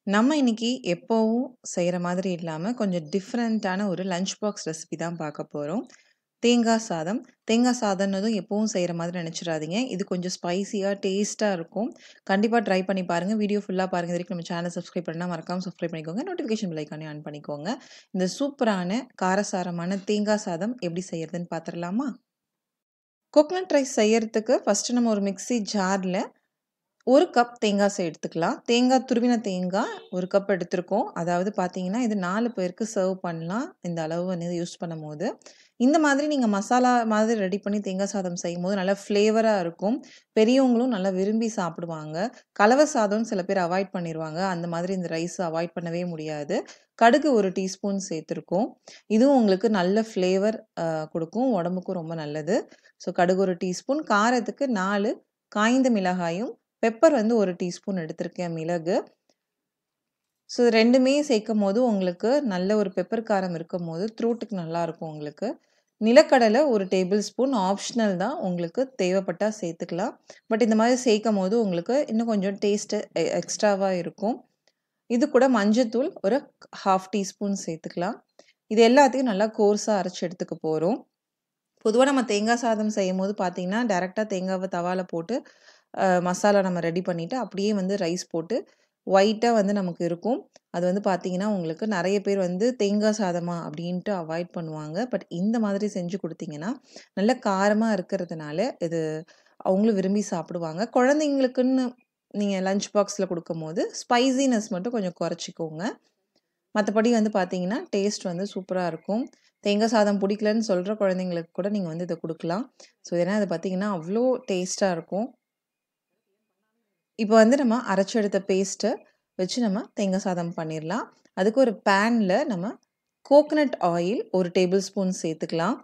நம்ம இன்னைக்கு எப்பவும் செய்ற மாதிரி இல்லாம, கொஞ்சம் டிஃபரண்டான ஒரு லஞ்ச் பாக்ஸ் ரெசிபி தான் பார்க்க போறோம். தேங்காய் சாதம். தேங்காய் சாதம்னதும் எப்பவும் செய்ற மாதிரி நெனச்சிராதீங்க. இது கொஞ்சம் ஸ்பைசியா, டேஸ்ட்டா இருக்கும். கண்டிப்பா ட்ரை பண்ணி பாருங்க. வீடியோ ஃபுல்லா பாருங்க. இதுவரைக்கும் நம்ம சேனல சப்ஸ்கிரைப் பண்ணா மறக்காம சப்ஸ்கிரைப் பண்ணிக்கோங்க. நோட்டிஃபிகேஷன் பெல் ஐகானையும் ஆன் பண்ணிக்கோங்க. இந்த சூப்பரான காரசாரமான தேங்காய் சாதம் எப்படி செய்யறதுன்னு பார்த்துரலாமா? கோகனட் ரைஸ் செய்யறதுக்கு ஃபர்ஸ்ட்டு நம்ம ஒரு மிக்ஸி ஜார்ல 1 கப் தேங்காய் எடுத்துக்கலாம். தேங்காய் துருவின தேங்காய் 1 கப் எடுத்திருக்கோம். அதாவது பார்த்தீங்கன்னா, இது 4 பேருக்கு சர்வ் பண்ணலாம். இந்த அளவு வந்து யூஸ் பண்ணும்போது. இந்த மாதிரி நீங்க மசாலா மாதிரி ரெடி பண்ணி தேங்காய் சாதம் செய்யும்போது நல்லா ஃப்ளேவரா இருக்கும். பெரியவங்களும் நல்லா விரும்பி சாப்பிடுவாங்க. கலவை சாதம்னு சில பேர் அவாய்ட் பண்ணிருவாங்க. அந்த மாதிரி இந்த ரைஸ் அவாய்ட் பண்ணவே முடியாது. கடுகு 1 டீஸ்பூன் சேர்த்துருக்கோம். இதுவும் உங்களுக்கு நல்ல ஃப்ளேவர் குடுக்கும். உடம்புக்கும் ரொம்ப நல்லது. ஸோ கடுகு 1 டீஸ்பூன், காரத்துக்கு 4 காய்ந்த மிளகாயும், பெப்பர் வந்து 1 டீஸ்பூன் எடுத்திருக்கேன் மிளகு. ஸோ 2மே சேர்க்கும்போது உங்களுக்கு நல்ல ஒரு பெப்பர் காரம் இருக்கும்போது த்ரோட்டுக்கு நல்லாயிருக்கும் உங்களுக்கு. நிலக்கடலை 1 டேபிள் ஸ்பூன் ஆப்ஷனல் தான். உங்களுக்கு தேவைப்பட்டா சேர்த்துக்கலாம். பட் இந்த மாதிரி சேர்க்கும்போது உங்களுக்கு இன்னும் கொஞ்சம் டேஸ்ட்டு எக்ஸ்ட்ராவா இருக்கும். இது கூட மஞ்சத்தூள் ஒரு 1/2 டீஸ்பூன் சேர்த்துக்கலாம். இது எல்லாத்தையும் நல்லா கோர்ஸா அரைச்சு எடுத்துக்க போறோம். பொதுவா நம்ம தேங்காய் சாதம் செய்யும்போது பார்த்தீங்கன்னா, டைரக்ட்டா தேங்காவ தவால போட்டு மசாலா நம்ம ரெடி பண்ணிட்டு, அப்படியே வந்து ரைஸ் போட்டு ஒயிட்டா வந்து நமக்கு இருக்கும். அது வந்து பார்த்தீங்கன்னா, உங்களுக்கு நெறைய பேர் வந்து தேங்காய் சாதமா அப்படின்ட்டு அவாய்ட் பண்ணுவாங்க. பட் இந்த மாதிரி செஞ்சு குடுத்தீங்கன்னா, நல்ல காரமா இருக்கிறதுனால, இது அவங்களும் விரும்பி சாப்பிடுவாங்க. குழந்தைங்களுக்குன்னு நீங்க லஞ்ச் பாக்ஸ்ல குடுக்கும்போது, ஸ்பைசினஸ் மட்டும் கொஞ்சம் குறைச்சிக்கோங்க. மத்தபடி வந்து பார்த்தீங்கன்னா, டேஸ்ட் வந்து சூப்பரா இருக்கும். தேங்காய் சாதம் பிடிக்கலன்னு சொல்ற குழந்தைங்களுக்கு கூட நீங்க வந்து இத குடுக்கலாம். ஸோ, ஏன்னா இது பார்த்தீங்கன்னா, அவ்ளோ டேஸ்ட்டா இருக்கும். இப்போ வந்து நம்ம அரைச்சு எடுத்த பேஸ்ட்ட வச்சு நம்ம தேங்காய் சாதம் பண்ணிரலாம். அதுக்கு ஒரு பேன்ல நம்ம கோகனட் ஆயில் 1 டேபிள் ஸ்பூன் சேர்த்துக்கலாம்.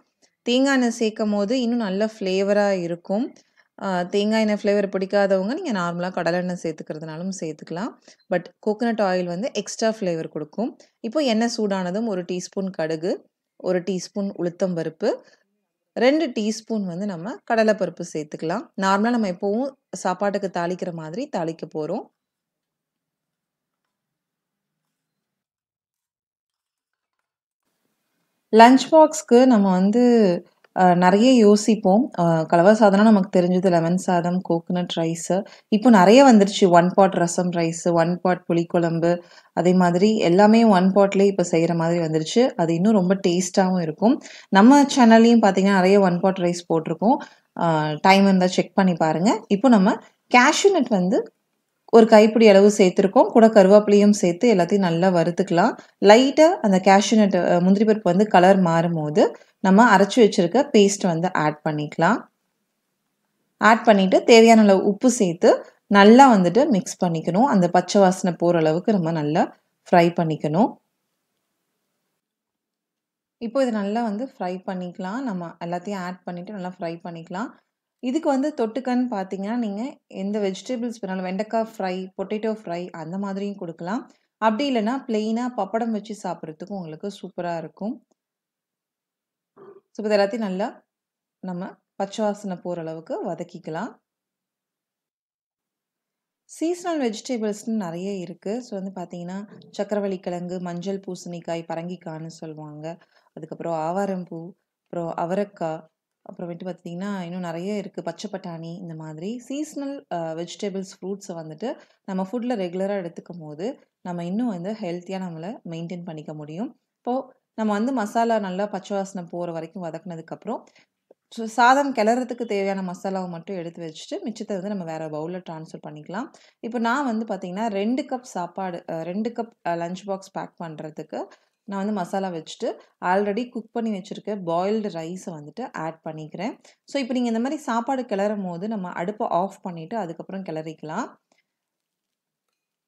தேங்காய் எண்ணெய் சேர்க்கும்போது இன்னும் நல்ல ஃப்ளேவரா இருக்கும். தேங்காய் எண்ணெய் ஃப்ளேவர் பிடிக்காதவங்க நீங்க நார்மலா கடலெண்ணெய் சேர்த்துக்கிறதுனாலும் சேர்த்துக்கலாம். பட் கோகனட் ஆயில் வந்து எக்ஸ்ட்ரா ஃப்ளேவர் குடுக்கும். இப்போ எண்ணெய் சூடானதும் 1 டீஸ்பூன் கடுகு, 1 டீஸ்பூன் உளுத்தம் பருப்பு, 2 டீஸ்பூன் வந்து நம்ம கடலை பருப்பு சேர்த்துக்கலாம். நார்மலா நம்ம எப்பவும் சாப்பாட்டுக்கு தாளிக்கிற மாதிரி தாளிக்க போறோம். லஞ்ச் பாக்ஸ்க்கு நம்ம வந்து நெறைய யோசிப்போம். கலவை சாதம்னா நமக்கு தெரிஞ்சது லெமன் சாதம், கோகனட் ரைஸு. இப்போ நெறைய வந்துருச்சு. 1 பாட் ரசம் ரைஸு, 1 பாட் புளிக்குழம்பு, அதே மாதிரி எல்லாமே 1 பாட்லயே இப்போ செய்ற மாதிரி வந்துருச்சு. அது இன்னும் ரொம்ப டேஸ்ட்டாவும் இருக்கும். நம்ம சேனல்லயும் பார்த்தீங்கன்னா, நெறைய 1 பாட் ரைஸ் போட்டிருக்கோம். டைம் இருந்தா செக் பண்ணி பாருங்க. இப்போ நம்ம கேஷ்யூ நட் வந்து ஒரு கைப்பிடி அளவு சேர்த்துருக்கோம். கூட கருவேப்பிலையும் சேர்த்து எல்லாத்தையும் நல்லா வறுத்துக்கலாம். லைட்டா அந்த கேஷ்யூ நட் முந்திரி பருப்பு வந்து கலர் மாறும்போது, நம்ம அரைச்சு வச்சிருக்க பேஸ்ட் வந்து ஆட் பண்ணிக்கலாம். ஆட் பண்ணிட்டு தேவையான அளவு உப்பு சேர்த்து நல்லா வந்துட்டு மிக்ஸ் பண்ணிக்கணும். அந்த பச்சை வாசனை போற அளவுக்கு நம்ம நல்லா ஃப்ரை பண்ணிக்கணும். இப்போ இத நல்லா வந்து ஃப்ரை பண்ணிக்கலாம். நம்ம எல்லாத்தையும் ஆட் பண்ணிட்டு நல்லா ஃப்ரை பண்ணிக்கலாம். இதுக்கு வந்து தொட்டுக்கன்னு பார்த்தீங்கன்னா, நீங்க எந்த வெஜிடபிள்ஸ் வேணாலும் வெண்டைக்காய் ஃப்ரை, பொட்டேட்டோ ஃப்ரை அந்த மாதிரியும் குடுக்கலாம். அப்படி இல்லன்னா, பிளெயினா பப்படம் வச்சு சாப்பிடுறதுக்கும் உங்களுக்கு சூப்பரா இருக்கும். ஸோ, இது எல்லாத்தையும் நல்லா நம்ம பச்சை வாசனை போற அளவுக்கு வதக்கிக்கலாம். சீசனல் வெஜிடபிள்ஸ்ன்னு நெறைய இருக்கு. ஸோ வந்து பார்த்தீங்கன்னா, சக்கரவள்ளி கிழங்கு, மஞ்சள் பூசணிக்காய், பரங்கிக்காய்ன்னு சொல்லுவாங்க. அதுக்கப்புறம் ஆவாரம்பூ, அப்புறம் அவரைக்காய், அப்புறமேட்டு பார்த்தீங்கன்னா, இன்னும் நெறைய இருக்கு. பச்சை பட்டாணி இந்த மாதிரி சீசனல் வெஜிடபிள்ஸ், ஃப்ரூட்ஸ வந்துட்டு நம்ம ஃபுட்ல ரெகுலரா எடுத்துக்கும்போது, நம்ம இன்னும் வந்து ஹெல்த்தியா நம்மள மெயின்டெயின் பண்ணிக்க முடியும். இப்போ நம்ம வந்து மசாலா நல்லா பச்சை வாசனை போற வரைக்கும் வதக்குனதுக்கப்புறம், சாதம் கிளறதுக்கு தேவையான மசாலாவ மட்டும் எடுத்து வச்சுட்டு, மிச்சத்த வந்து நம்ம வேற பவுல்ல ட்ரான்ஸ்ஃபர் பண்ணிக்கலாம். இப்போ நான் வந்து பார்த்தீங்கன்னா, 2 கப் சாப்பாடு 2 கப் லஞ்ச் பாக்ஸ் பேக் பண்றதுக்கு, நான் வந்து மசாலா வச்சுட்டு, ஆல்ரெடி குக் பண்ணி வச்சிருக்க பாயில்டு ரைஸ வந்துட்டு ஆட் பண்ணிக்கிறேன். ஸோ, இப்போ நீங்க இந்த மாரி சாப்பாடு கிளறும்போது, நம்ம அடுப்ப ஆஃப் பண்ணிட்டு, அதுக்கப்புறம் கிளறிக்கலாம்.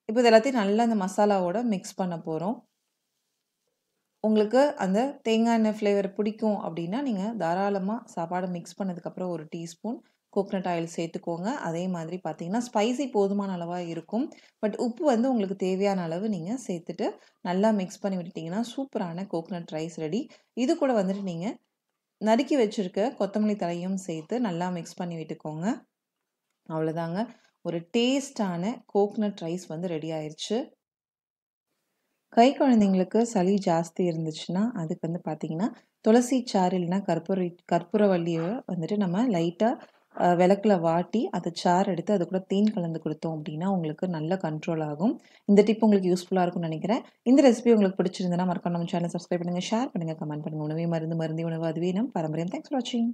இப்போ இது எல்லாத்தையும் நல்லா அந்த மசாலாவோட மிக்ஸ் பண்ண போறோம். உங்களுக்கு அந்த தேங்காய் எண்ணெய் ஃப்ளேவர் பிடிக்கும் அப்படின்னா, நீங்க தாராளமா சாப்பாடு மிக்ஸ் பண்ணதுக்கப்புறம் 1 டீஸ்பூன் கோகனட் ஆயில் சேர்த்துக்கோங்க. அதே மாதிரி பார்த்தீங்கன்னா, ஸ்பைசி போதுமான அளவா இருக்கும். பட் உப்பு வந்து உங்களுக்கு தேவையான அளவு நீங்க சேர்த்துட்டு, நல்லா மிக்ஸ் பண்ணி விட்டுட்டீங்கன்னா, சூப்பரான கோகனட் ரைஸ் ரெடி. இது கூட வந்துட்டு நீங்க நறுக்கி வச்சிருக்க கொத்தமல்லி தழையும் சேர்த்து நல்லா மிக்ஸ் பண்ணி விட்டுக்கோங்க. அவ்வளோதாங்க. ஒரு டேஸ்ட்டான கோகனட் ரைஸ் வந்து ரெடி ஆயிருச்சு. கை குழந்தைங்களுக்கு சளி ஜாஸ்தி இருந்துச்சுன்னா, அதுக்கு வந்து பார்த்தீங்கன்னா, துளசி சாறு இல்லைன்னா கற்பூரவள்ளிய வந்துட்டு நம்ம லைட்டா விளக்குல வாட்டி, அந்த சாறு எடுத்து அது கூட தேன் கலந்து குடுத்தோம் அப்படின்னா, உங்களுக்கு நல்ல கண்ட்ரோல் ஆகும். இந்த டிப் உங்களுக்கு யூஸ்ஃபுல்லா இருக்கும்னு நெனைக்கிறேன். இந்த ரெசிபி உங்களுக்கு பிடிச்சிருந்ததுன்னா, மறக்காம நம்ம சேனல் சப்ஸ்கிரைப் பண்ணுங்க, ஷேர் பண்ணுங்க, கமெண்ட் பண்ணுங்க. உணவே மருந்து, மருந்தே உணவு. அதுவே நம் பாரம்பரியம். தேங்க்ஸ் ஃபார் வாட்சிங்.